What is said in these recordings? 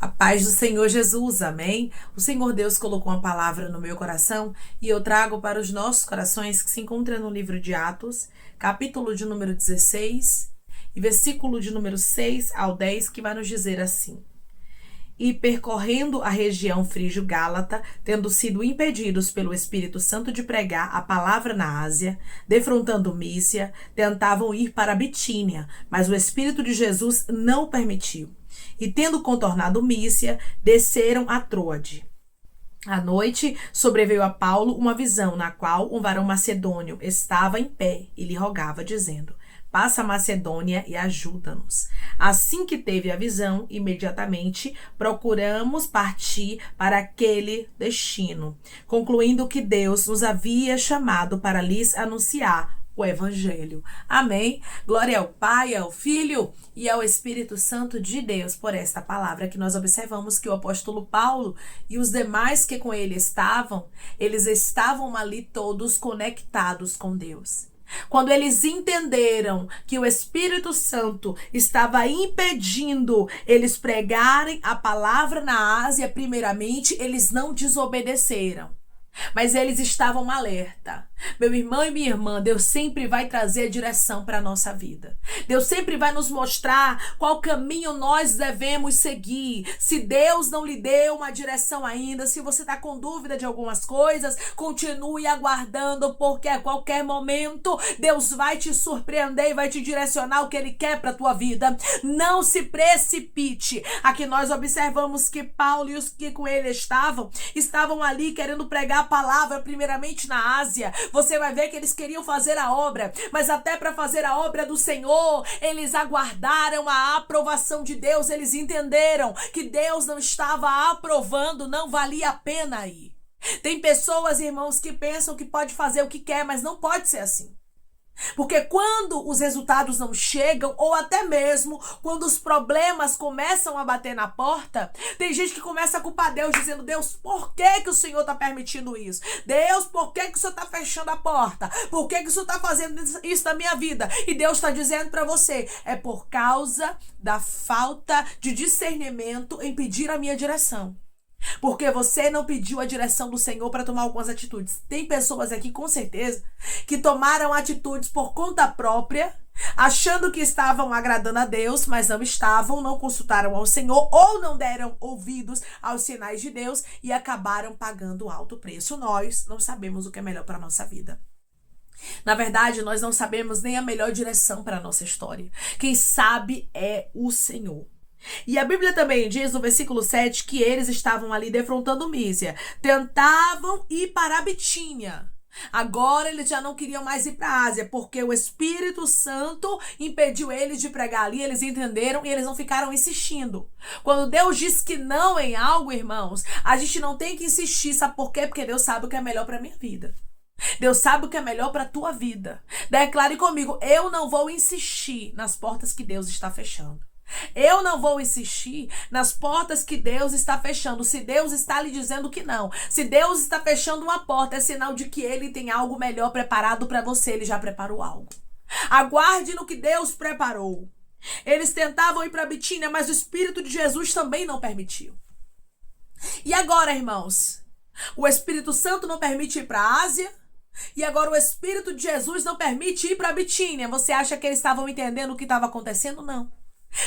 A paz do Senhor Jesus, amém? O Senhor Deus colocou uma palavra no meu coração e eu trago para os nossos corações que se encontra no livro de Atos, capítulo de número 16 e versículo de número 6 ao 10, que vai nos dizer assim: E percorrendo a região frígio-gálata, tendo sido impedidos pelo Espírito Santo de pregar a palavra na Ásia, defrontando Mísia, tentavam ir para Bitínia, mas o Espírito de Jesus não o permitiu. E tendo contornado Mísia, desceram a Troade. À noite, sobreveio a Paulo uma visão, na qual um varão macedônio estava em pé e lhe rogava, dizendo: Passa a Macedônia e ajuda-nos. Assim que teve a visão, imediatamente procuramos partir para aquele destino, concluindo que Deus nos havia chamado para lhes anunciar o Evangelho. Amém? Glória ao Pai, ao Filho e ao Espírito Santo de Deus por esta palavra que nós observamos que o apóstolo Paulo e os demais que com ele estavam, eles estavam ali todos conectados com Deus. Quando eles entenderam que o Espírito Santo estava impedindo eles pregarem a palavra na Ásia, primeiramente, eles não desobedeceram. Mas eles estavam alerta. Meu irmão e minha irmã, Deus sempre vai trazer a direção para a nossa vida. Deus sempre vai nos mostrar qual caminho nós devemos seguir. Se Deus não lhe deu uma direção ainda, se você está com dúvida de algumas coisas, continue aguardando, porque a qualquer momento Deus vai te surpreender e vai te direcionar o que Ele quer para a tua vida. Não se precipite. Aqui nós observamos que Paulo e os que com ele estavam ali querendo pregar a palavra primeiramente na Ásia. Você vai ver que eles queriam fazer a obra, mas até para fazer a obra do Senhor, eles aguardaram a aprovação de Deus. Eles entenderam que Deus não estava aprovando, não valia a pena ir. Tem pessoas, irmãos, que pensam que pode fazer o que quer, mas não pode ser assim. Porque quando os resultados não chegam, ou até mesmo quando os problemas começam a bater na porta, tem gente que começa a culpar Deus, dizendo: Deus, por que o Senhor está permitindo isso? Deus, por que o Senhor está fechando a porta? Por que o Senhor está fazendo isso na minha vida? E Deus está dizendo para você: é por causa da falta de discernimento em pedir a minha direção. Porque você não pediu a direção do Senhor para tomar algumas atitudes. Tem pessoas aqui, com certeza, que tomaram atitudes por conta própria, achando que estavam agradando a Deus, mas não estavam, não consultaram ao Senhor ou não deram ouvidos aos sinais de Deus e acabaram pagando alto preço. Nós não sabemos o que é melhor para a nossa vida. Na verdade, nós não sabemos nem a melhor direção para a nossa história. Quem sabe é o Senhor. E a Bíblia também diz no versículo 7 que eles estavam ali defrontando Mísia. Tentavam ir para a Bitínia. Agora eles já não queriam mais ir para a Ásia, porque o Espírito Santo impediu eles de pregar ali. Eles entenderam e eles não ficaram insistindo. Quando Deus diz que não em algo, irmãos, a gente não tem que insistir. Sabe por quê? Porque Deus sabe o que é melhor para a minha vida. Deus sabe o que é melhor para a tua vida. Declare comigo: eu não vou insistir nas portas que Deus está fechando. Eu não vou insistir nas portas que Deus está fechando. Se Deus está lhe dizendo que não, se Deus está fechando uma porta, é sinal de que Ele tem algo melhor preparado para você. Ele já preparou algo. Aguarde no que Deus preparou. Eles tentavam ir para Bitínia, mas o Espírito de Jesus também não permitiu. E agora, irmãos, o Espírito Santo não permite ir para a Ásia, e agora o Espírito de Jesus não permite ir para Bitínia. Você acha que eles estavam entendendo o que estava acontecendo? Não.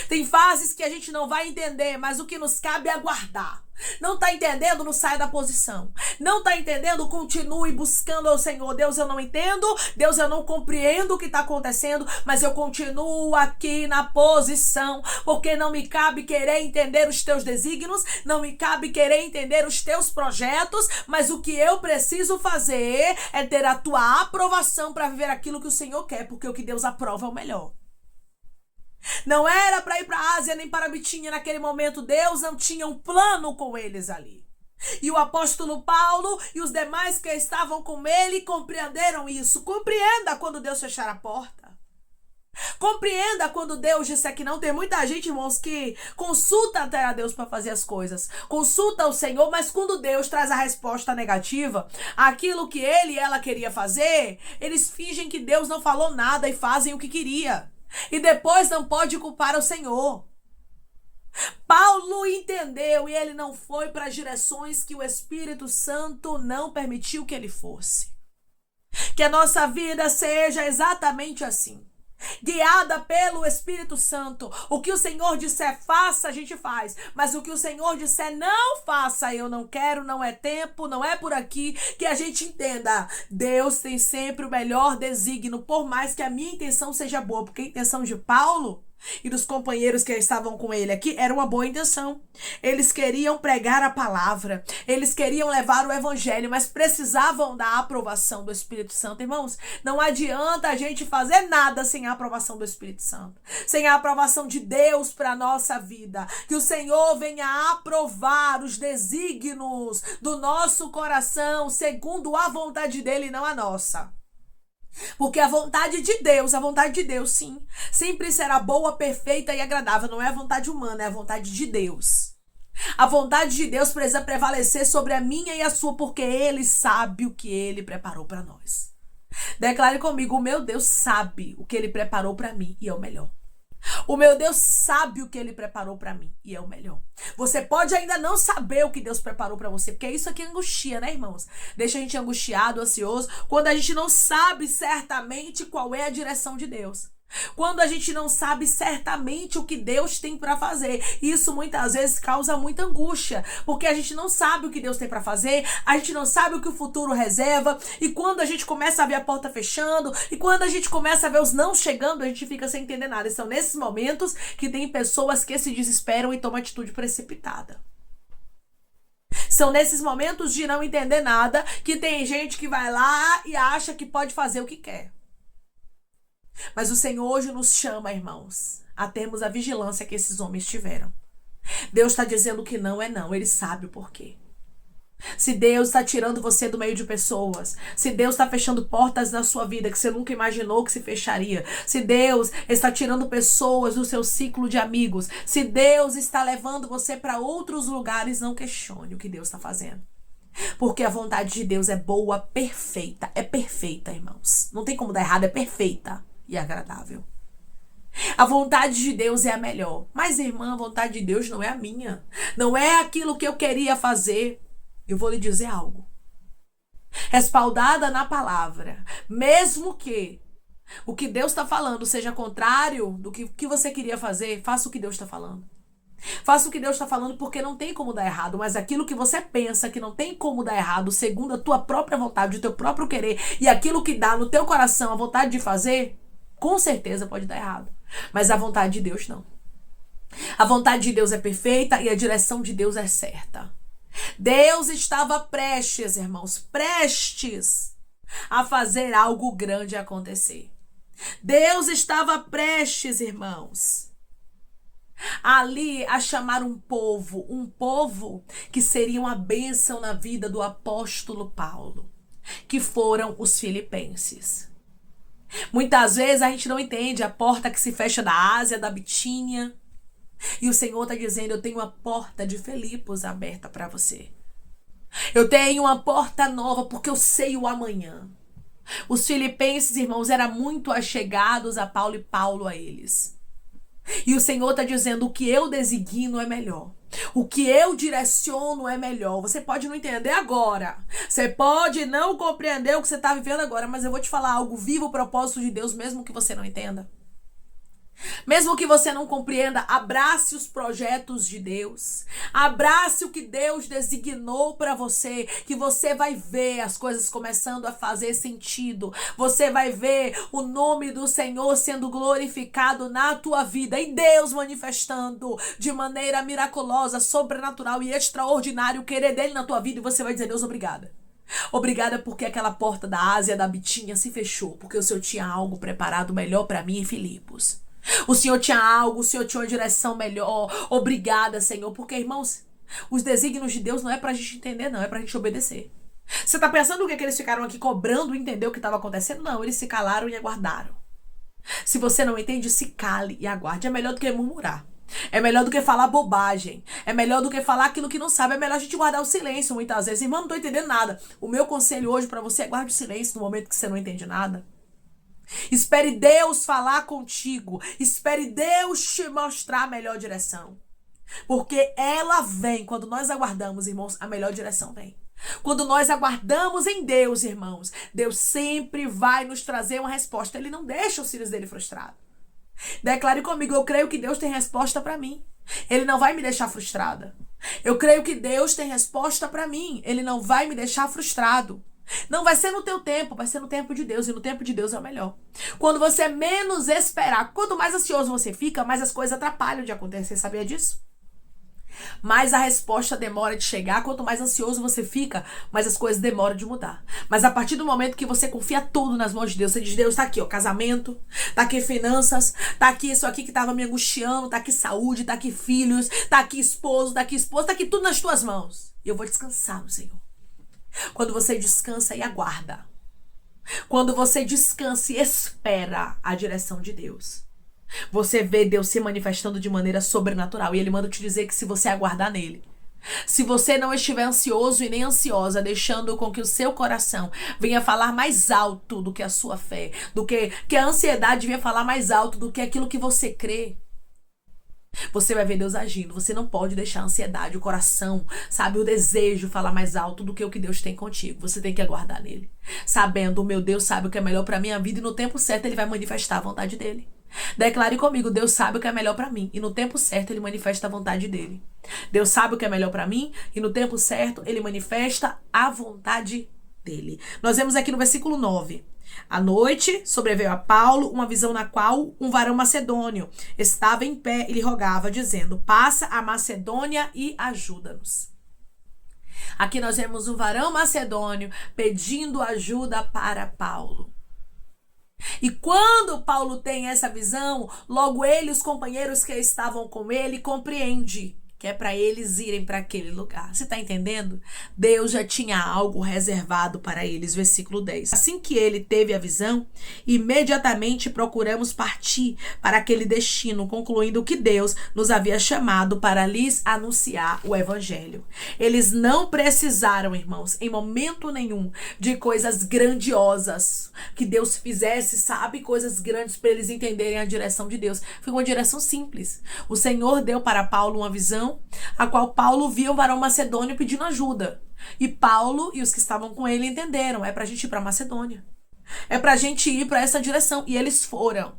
Tem fases que a gente não vai entender, mas o que nos cabe é aguardar. Não está entendendo? Não saia da posição. Não está entendendo? Continue buscando ao Senhor. Deus, eu não entendo. Deus, eu não compreendo o que está acontecendo, mas eu continuo aqui na posição, porque não me cabe querer entender os teus desígnios, não me cabe querer entender os teus projetos, mas o que eu preciso fazer é ter a tua aprovação para viver aquilo que o Senhor quer, porque o que Deus aprova é o melhor. Não era para ir para a Ásia nem para a Bitínia naquele momento. Deus não tinha um plano com eles ali. E o apóstolo Paulo e os demais que estavam com ele compreenderam isso. Compreenda quando Deus fechar a porta. Compreenda quando Deus disser que não. Tem muita gente, irmãos, que consulta até a Deus para fazer as coisas. Consulta o Senhor, mas quando Deus traz a resposta negativa, aquilo que ele e ela queria fazer, eles fingem que Deus não falou nada e fazem o que queria. E depois não pode culpar o Senhor. Paulo entendeu e ele não foi para as direções que o Espírito Santo não permitiu que ele fosse. Que a nossa vida seja exatamente assim, guiada pelo Espírito Santo. O que o Senhor disser faça, a gente faz. Mas o que o Senhor disser não faça, eu não quero, não é tempo, não é por aqui. Que a gente entenda, Deus tem sempre o melhor desígnio, por mais que a minha intenção seja boa. Porque a intenção de Paulo e dos companheiros que estavam com ele aqui era uma boa intenção. Eles queriam pregar a palavra, eles queriam levar o evangelho, mas precisavam da aprovação do Espírito Santo. Irmãos, não adianta a gente fazer nada sem a aprovação do Espírito Santo, sem a aprovação de Deus para a nossa vida. Que o Senhor venha aprovar os desígnios do nosso coração segundo a vontade dele e não a nossa. Porque a vontade de Deus, sim, sempre será boa, perfeita e agradável. Não é a vontade humana, é a vontade de Deus. A vontade de Deus precisa prevalecer sobre a minha e a sua, porque Ele sabe o que Ele preparou para nós. Declare comigo, o meu Deus sabe o que Ele preparou para mim e é o melhor. O meu Deus sabe o que Ele preparou para mim e é o melhor. Você pode ainda não saber o que Deus preparou para você, porque isso aqui angustia, né, irmãos? Deixa a gente angustiado, ansioso, quando a gente não sabe certamente qual é a direção de Deus. Quando a gente não sabe certamente o que Deus tem para fazer. Isso muitas vezes causa muita angústia, porque a gente não sabe o que Deus tem para fazer, a gente não sabe o que o futuro reserva, e quando a gente começa a ver a porta fechando, e quando a gente começa a ver os não chegando, a gente fica sem entender nada. E são nesses momentos que tem pessoas que se desesperam e tomam atitude precipitada. São nesses momentos de não entender nada que tem gente que vai lá e acha que pode fazer o que quer. Mas o Senhor hoje nos chama, irmãos, a termos a vigilância que esses homens tiveram. Deus está dizendo que não é não, Ele sabe o porquê. Se Deus está tirando você do meio de pessoas, se Deus está fechando portas na sua vida que você nunca imaginou que se fecharia, se Deus está tirando pessoas do seu ciclo de amigos, se Deus está levando você para outros lugares, não questione o que Deus está fazendo. Porque a vontade de Deus é boa, perfeita. É perfeita, irmãos. Não tem como dar errado, é perfeita e agradável. A vontade de Deus é a melhor. Mas, irmã, a vontade de Deus não é a minha. Não é aquilo que eu queria fazer. Eu vou lhe dizer algo. Respaldada na palavra. Mesmo que o que Deus está falando seja contrário do que você queria fazer, faça o que Deus está falando. Faça o que Deus está falando, porque não tem como dar errado. Mas aquilo que você pensa que não tem como dar errado, segundo a tua própria vontade, o teu próprio querer, e aquilo que dá no teu coração a vontade de fazer, com certeza pode dar errado. Mas a vontade de Deus não. A vontade de Deus é perfeita e a direção de Deus é certa. Deus estava prestes, irmãos, prestes a fazer algo grande acontecer. Deus estava prestes, irmãos, ali a chamar um povo que seria uma bênção na vida do apóstolo Paulo, que foram os filipenses. Muitas vezes a gente não entende a porta que se fecha da Ásia, da Bitínia, e o Senhor está dizendo, eu tenho uma porta de Filipos aberta para você. Eu tenho uma porta nova porque eu sei o amanhã. Os filipenses, irmãos, eram muito achegados a Paulo e Paulo a eles. E o Senhor está dizendo, o que eu designo é melhor. O que eu direciono é melhor. Você pode não entender agora. Você pode não compreender o que você está vivendo agora. Mas eu vou te falar algo. Viva o propósito de Deus, mesmo que você não entenda. Mesmo que você não compreenda, abrace os projetos de Deus. Abrace o que Deus designou para você, que você vai ver as coisas começando a fazer sentido. Você vai ver o nome do Senhor sendo glorificado na tua vida e Deus manifestando de maneira miraculosa, sobrenatural e extraordinária o querer dele na tua vida, e você vai dizer, Deus, obrigada. Obrigada porque aquela porta da Ásia, da Bitínia se fechou, porque o Senhor tinha algo preparado melhor para mim em Filipos. O Senhor tinha algo, o Senhor tinha uma direção melhor. Obrigada, Senhor. Porque, irmãos, os desígnios de Deus não é pra gente entender, não. É pra gente obedecer. Você tá pensando o que eles ficaram aqui cobrando entender o que estava acontecendo? Não, eles se calaram e aguardaram. Se você não entende, se cale e aguarde. É melhor do que murmurar. É melhor do que falar bobagem. É melhor do que falar aquilo que não sabe. É melhor a gente guardar o silêncio muitas vezes. Irmão, não tô entendendo nada. O meu conselho hoje pra você é guarde o silêncio no momento que você não entende nada. Espere Deus falar contigo. Espere Deus te mostrar a melhor direção. Porque ela vem, quando nós aguardamos, irmãos, a melhor direção vem. Quando nós aguardamos em Deus, irmãos, Deus sempre vai nos trazer uma resposta. Ele não deixa os filhos dele frustrados. Declare comigo, eu creio que Deus tem resposta para mim. Ele não vai me deixar frustrada. Eu creio que Deus tem resposta para mim. Ele não vai me deixar frustrado. Não vai ser no teu tempo, vai ser no tempo de Deus. E no tempo de Deus é o melhor. Quando você menos esperar, quanto mais ansioso você fica, mais as coisas atrapalham de acontecer. Sabia disso? Mais a resposta demora de chegar. Quanto mais ansioso você fica, mais as coisas demoram de mudar. Mas a partir do momento que você confia tudo nas mãos de Deus, você diz, Deus, tá aqui, ó, casamento, tá aqui finanças, tá aqui isso aqui que tava me angustiando, tá aqui saúde, tá aqui filhos, tá aqui esposo, tá aqui esposa, tá aqui tudo nas tuas mãos. E eu vou descansar no Senhor. Quando você descansa e aguarda. Quando você descansa e espera a direção de Deus, você vê Deus se manifestando de maneira sobrenatural. E Ele manda te dizer que se você aguardar nele, se você não estiver ansioso e nem ansiosa, deixando com que o seu coração venha falar mais alto do que a sua fé, do que a ansiedade venha falar mais alto do que aquilo que você crê, você vai ver Deus agindo. Você não pode deixar a ansiedade, o coração, sabe, o desejo falar mais alto do que o que Deus tem contigo. Você tem que aguardar nele, sabendo, o meu Deus sabe o que é melhor para minha vida e no tempo certo Ele vai manifestar a vontade dele. Declare comigo, Deus sabe o que é melhor para mim e no tempo certo Ele manifesta a vontade dele. Deus sabe o que é melhor para mim e no tempo certo Ele manifesta a vontade dele. Nós vemos aqui no versículo 9. À noite sobreveio a Paulo uma visão na qual um varão macedônio estava em pé e lhe rogava, dizendo, passa a Macedônia e ajuda-nos. Aqui nós vemos um varão macedônio pedindo ajuda para Paulo. E quando Paulo tem essa visão, logo ele e os companheiros que estavam com ele compreendem que é para eles irem para aquele lugar. Você está entendendo? Deus já tinha algo reservado para eles. Versículo 10. Assim que ele teve a visão, imediatamente procuramos partir para aquele destino, concluindo que Deus nos havia chamado para lhes anunciar o evangelho. Eles não precisaram, irmãos, em momento nenhum, de coisas grandiosas que Deus fizesse, sabe? Coisas grandes para eles entenderem a direção de Deus. Foi uma direção simples. O Senhor deu para Paulo uma visão, a qual Paulo viu o varão macedônio pedindo ajuda. E Paulo e os que estavam com ele entenderam, é pra gente ir pra Macedônia. É pra gente ir pra essa direção. E eles foram.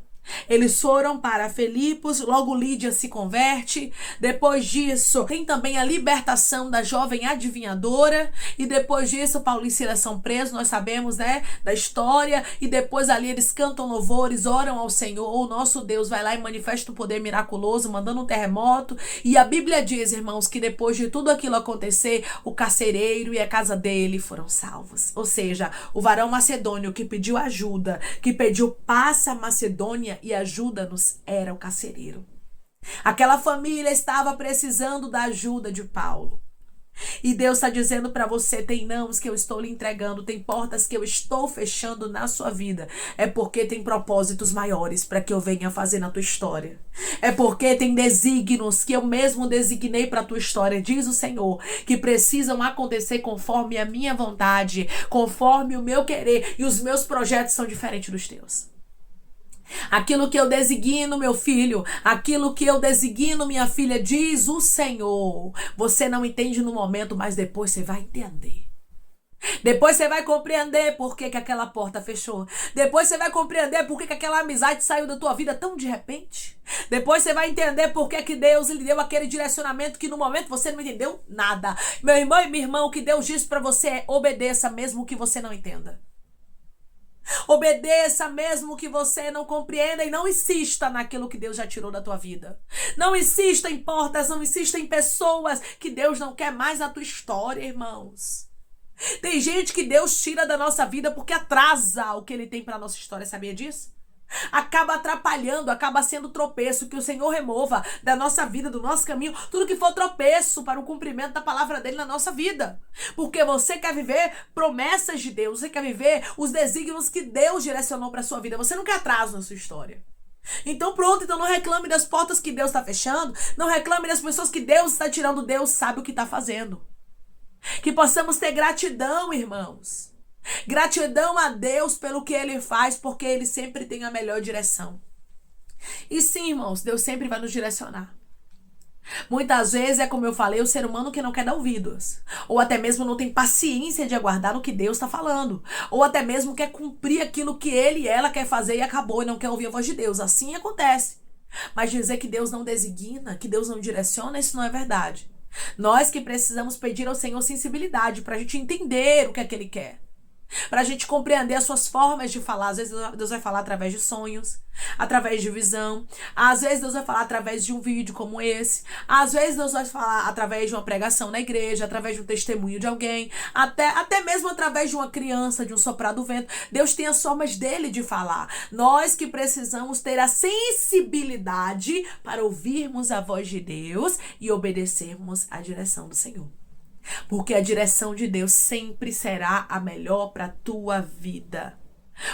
Eles foram para Filipos, logo Lídia se converte. Depois disso, tem também a libertação da jovem adivinhadora. E depois disso, Paulo e Silas são presos, nós sabemos, né, da história. E depois ali eles cantam louvores, oram ao Senhor. O nosso Deus vai lá e manifesta um poder miraculoso, mandando um terremoto. E a Bíblia diz, irmãos, que depois de tudo aquilo acontecer, o carcereiro e a casa dele foram salvos. Ou seja, o varão macedônio que pediu ajuda, que pediu passa a Macedônia e ajuda-nos, era o carcereiro. Aquela família estava precisando da ajuda de Paulo. E Deus está dizendo para você, tem nãos que eu estou lhe entregando, tem portas que eu estou fechando na sua vida. É porque tem propósitos maiores para que eu venha fazer na tua história. É porque tem desígnios que eu mesmo designei para a tua história, diz o Senhor, que precisam acontecer conforme a minha vontade, conforme o meu querer, e os meus projetos são diferentes dos teus. Aquilo que eu designo, meu filho, aquilo que eu designo, minha filha, diz o Senhor. Você não entende no momento, mas depois você vai entender. Depois você vai compreender por que aquela porta fechou. Depois você vai compreender por que aquela amizade saiu da tua vida tão de repente. Depois você vai entender por que Deus lhe deu aquele direcionamento que no momento você não entendeu nada. Meu irmão e minha irmã, o que Deus diz para você é obedeça mesmo que você não entenda. Obedeça mesmo que você não compreenda e não insista naquilo que Deus já tirou da tua vida. Não insista em portas, não insista em pessoas que Deus não quer mais na tua história, irmãos. Tem gente que Deus tira da nossa vida porque atrasa o que Ele tem para nossa história, sabia disso? Acaba atrapalhando, acaba sendo tropeço. Que o Senhor remova da nossa vida, do nosso caminho, tudo que for tropeço para o cumprimento da palavra dele na nossa vida. Porque você quer viver promessas de Deus, você quer viver os desígnios que Deus direcionou para a sua vida. Você não quer atraso na sua história. Então pronto, então não reclame das portas que Deus está fechando, não reclame das pessoas que Deus está tirando. Deus sabe o que está fazendo. Que possamos ter gratidão, irmãos. Gratidão a Deus pelo que Ele faz, porque Ele sempre tem a melhor direção. E sim, irmãos, Deus sempre vai nos direcionar. Muitas vezes é como eu falei, o ser humano que não quer dar ouvidos. Ou até mesmo não tem paciência de aguardar no que Deus está falando. Ou até mesmo quer cumprir aquilo que ele e ela quer fazer e acabou e não quer ouvir a voz de Deus. Assim acontece. Mas dizer que Deus não designa, que Deus não direciona, isso não é verdade. Nós que precisamos pedir ao Senhor sensibilidade para a gente entender o que é que Ele quer. Para a gente compreender as suas formas de falar. Às vezes Deus vai falar através de sonhos, através de visão. Às vezes Deus vai falar através de um vídeo como esse. Às vezes Deus vai falar através de uma pregação na igreja, através de um testemunho de alguém, até mesmo através de uma criança, de um soprar do vento. Deus tem as formas dele de falar. Nós que precisamos ter a sensibilidade para ouvirmos a voz de Deus e obedecermos à direção do Senhor. Porque a direção de Deus sempre será a melhor para a tua vida.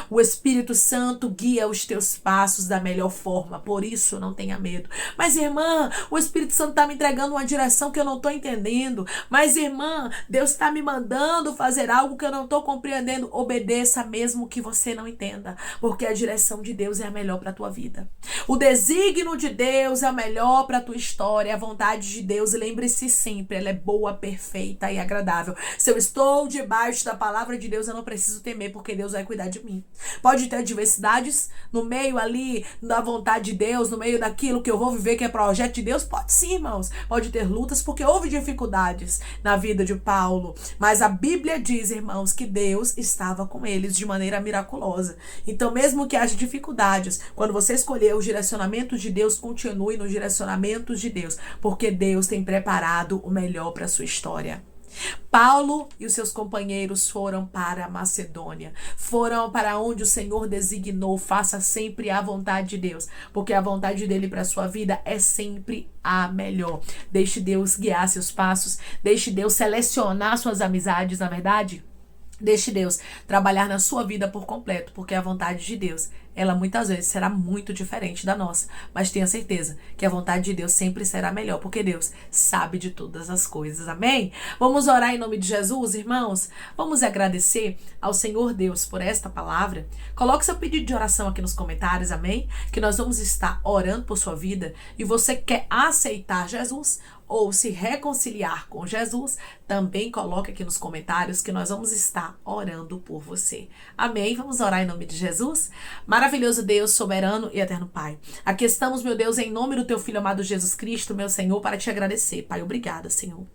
O Espírito Santo guia os teus passos da melhor forma, por isso não tenha medo. Mas irmã, o Espírito Santo está me entregando uma direção que eu não estou entendendo. Mas irmã, Deus está me mandando fazer algo que eu não estou compreendendo. Obedeça mesmo que você não entenda, porque a direção de Deus é a melhor para a tua vida. O desígnio de Deus é a melhor para a tua história, a vontade de Deus, lembre-se sempre, ela é boa, perfeita e agradável. Se eu estou debaixo da palavra de Deus, eu não preciso temer, porque Deus vai cuidar de mim. Pode ter adversidades no meio ali da vontade de Deus, no meio daquilo que eu vou viver que é projeto de Deus? Pode sim, irmãos. Pode ter lutas, porque houve dificuldades na vida de Paulo. Mas a Bíblia diz, irmãos, que Deus estava com eles de maneira miraculosa. Então, mesmo que haja dificuldades, quando você escolher os direcionamentos de Deus, continue nos direcionamentos de Deus, porque Deus tem preparado o melhor para a sua história. Paulo e os seus companheiros foram para a Macedônia, foram para onde o Senhor designou. Faça sempre a vontade de Deus, porque a vontade dele para a sua vida é sempre a melhor. Deixe Deus guiar seus passos, deixe Deus selecionar suas amizades, na verdade. Deixe Deus trabalhar na sua vida por completo, porque a vontade de Deus, ela muitas vezes será muito diferente da nossa. Mas tenha certeza que a vontade de Deus sempre será melhor, porque Deus sabe de todas as coisas. Amém? Vamos orar em nome de Jesus, irmãos? Vamos agradecer ao Senhor Deus por esta palavra. Coloque seu pedido de oração aqui nos comentários, amém? Que nós vamos estar orando por sua vida. E você quer aceitar Jesus ou se reconciliar com Jesus, também coloque aqui nos comentários que nós vamos estar orando por você. Amém? Vamos orar em nome de Jesus? Maravilhoso Deus, soberano e eterno Pai. Aqui estamos, meu Deus, em nome do teu Filho amado Jesus Cristo, meu Senhor, para te agradecer. Pai, obrigada, Senhor.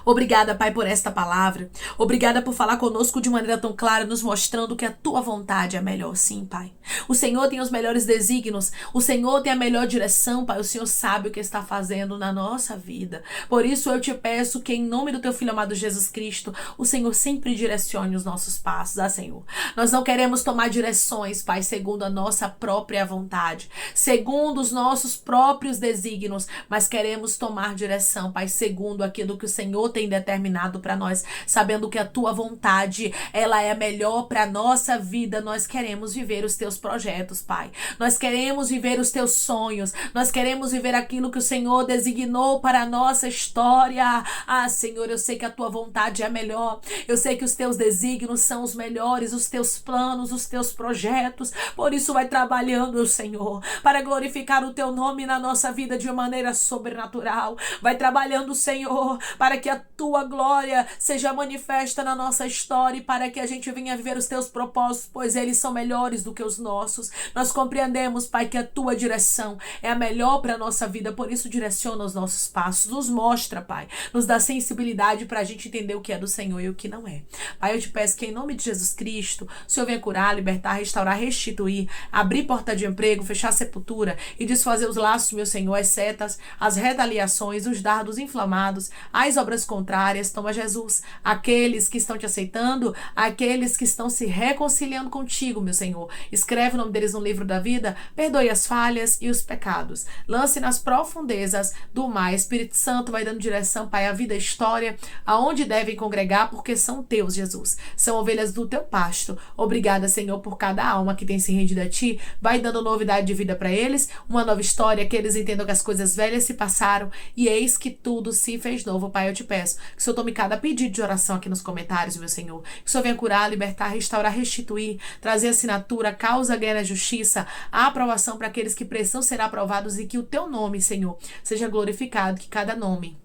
Obrigada, Pai, por esta palavra. Obrigada por falar conosco de maneira tão clara, nos mostrando que a tua vontade é melhor. Sim, Pai. O Senhor tem os melhores desígnios. O Senhor tem a melhor direção, Pai. O Senhor sabe o que está fazendo na nossa vida. Por isso eu te peço que, em nome do teu Filho amado Jesus Cristo, o Senhor sempre direcione os nossos passos. Senhor. Nós não queremos tomar direções, Pai, segundo a nossa própria vontade, segundo os nossos próprios desígnios, mas queremos tomar direção, Pai, segundo aquilo que o Senhor tem determinado para nós, sabendo que a tua vontade, ela é melhor para nossa vida. Nós queremos viver os teus projetos, Pai. Nós queremos viver os teus sonhos. Nós queremos viver aquilo que o Senhor designou para a nossa história. Senhor, eu sei que a tua vontade é melhor. Eu sei que os teus desígnios são os melhores, os teus planos, os teus projetos. Por isso vai trabalhando, Senhor, para glorificar o teu nome na nossa vida de maneira sobrenatural. Vai trabalhando, Senhor, para que a tua glória seja manifesta na nossa história e para que a gente venha viver os teus propósitos, pois eles são melhores do que os nossos. Nós compreendemos, Pai, que a tua direção é a melhor para a nossa vida, por isso direciona os nossos passos, nos mostra, Pai, nos dá sensibilidade para a gente entender o que é do Senhor e o que não é. Pai, eu te peço que em nome de Jesus Cristo, o Senhor venha curar, libertar, restaurar, restituir, abrir porta de emprego, fechar a sepultura e desfazer os laços, meu Senhor, as setas, as retaliações, os dardos inflamados, as obras contrárias. Toma, Jesus, aqueles que estão te aceitando, aqueles que estão se reconciliando contigo, meu Senhor. Escreve o nome deles no livro da vida, perdoe as falhas e os pecados. Lance nas profundezas do mar. Espírito Santo vai dando direção, Pai, à vida e história, aonde devem congregar, porque são teus, Jesus. São ovelhas do teu pasto. Obrigada, Senhor, por cada alma que tem se rendido a ti. Vai dando novidade de vida para eles, uma nova história, que eles entendam que as coisas velhas se passaram e eis que tudo se fez novo. Pai, eu te te peço que o Senhor tome cada pedido de oração aqui nos comentários, meu Senhor. Que o Senhor venha curar, libertar, restaurar, restituir, trazer assinatura, causa, guerra, justiça, a aprovação para aqueles que precisam ser aprovados e que o teu nome, Senhor, seja glorificado, que cada nome,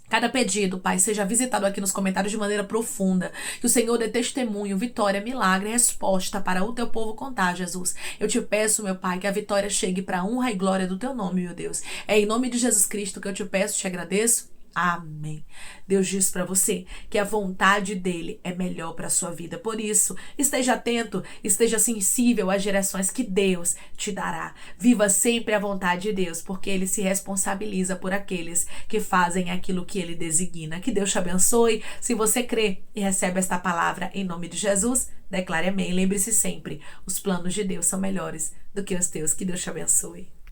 cada pedido, Pai, seja visitado aqui nos comentários de maneira profunda. Que o Senhor dê testemunho, vitória, milagre, resposta para o teu povo contar, Jesus. Eu te peço, meu Pai, que a vitória chegue para a honra e glória do teu nome, meu Deus. É em nome de Jesus Cristo que eu te peço, te agradeço. Amém. Deus diz para você que a vontade dele é melhor para a sua vida. Por isso, esteja atento, esteja sensível às direções que Deus te dará. Viva sempre a vontade de Deus, porque ele se responsabiliza por aqueles que fazem aquilo que ele designa. Que Deus te abençoe. Se você crê e recebe esta palavra em nome de Jesus, declare amém. Lembre-se sempre, os planos de Deus são melhores do que os teus. Que Deus te abençoe.